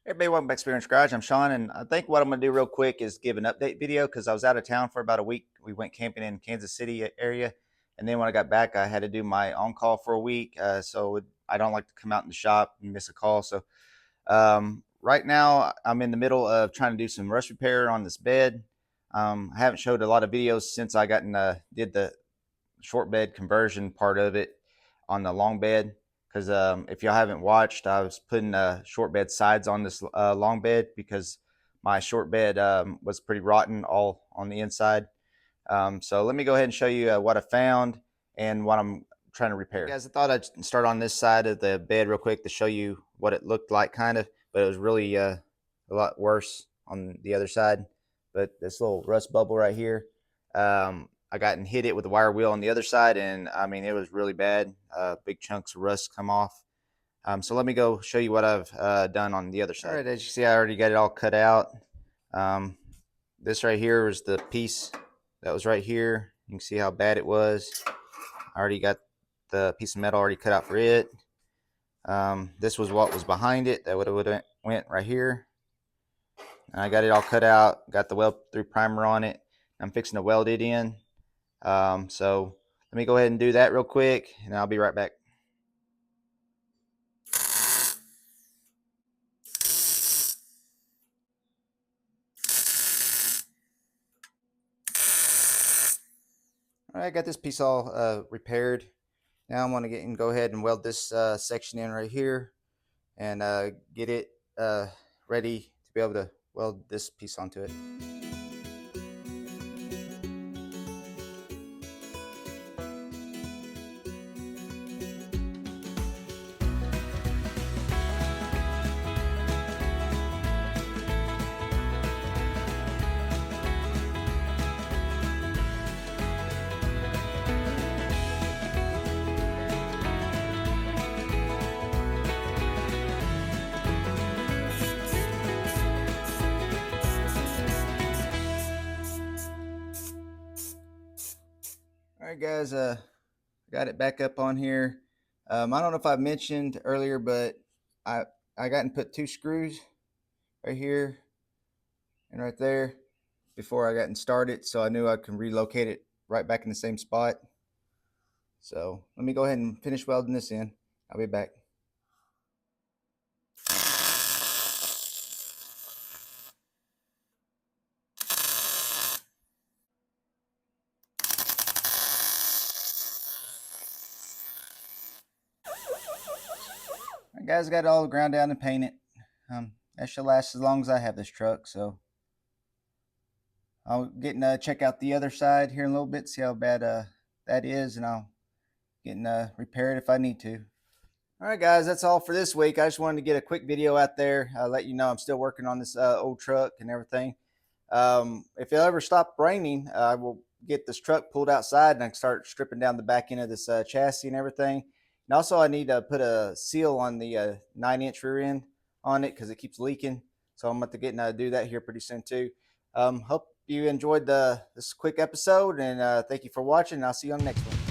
Hey everybody, welcome back to Experience Garage. I'm Sean, and I think what I'm going to do real quick is give an update video because I was out of town for about a week. We went camping in Kansas City area, and then when I got back, I had to do my on-call for a week. I don't like to come out in the shop and miss a call. Right now, I'm in the middle of trying to do some rust repair on this bed. I haven't showed a lot of videos since I did the short bed conversion part of it on the long bed. Because if y'all haven't watched, I was putting short bed sides on this long bed because my short bed was pretty rotten all on the inside. So let me go ahead and show you what I found and what I'm trying to repair. Guys, I thought I'd start on this side of the bed real quick to show you what it looked like kind of, but it was really a lot worse on the other side. But this little rust bubble right here, I got and hit it with the wire wheel on the other side, and I mean, it was really bad. Big chunks of rust come off. So let me go show you what I've done on the other side. All right, as you see, I already got it all cut out. This right here was the piece that was right here. You can see how bad it was. I already got the piece of metal already cut out for it. This was what was behind it. That would have went right here. And I got it all cut out. Got the weld through primer on it. I'm fixing to weld it in. So let me go ahead and do that real quick, and I'll be right back. All right, I got this piece all repaired. Now I'm going to go ahead and weld this section in right here and get it ready to be able to weld this piece onto it. All right, guys, got it back up on here. I don't know if I mentioned earlier, but I got and put 2 screws right here and right there before I got and started, so I knew I can relocate it right back in the same spot. So let me go ahead and finish welding this in. I'll be back. All right, guys, got it all ground down and painted. That should last as long as I have this truck, so I'll get and check out the other side here in a little bit, see how bad that is, and I'll get and repair it if I need to. All right, guys, that's all for this week. I just wanted to get a quick video out there, let you know I'm still working on this old truck and everything. If it ever stops raining, I will get this truck pulled outside and I can start stripping down the back end of this chassis and everything. And also I need to put a seal on the 9-inch rear end on it because it keeps leaking. So I'm about to get and do that here pretty soon too. Hope you enjoyed this quick episode, and thank you for watching. I'll see you on the next one.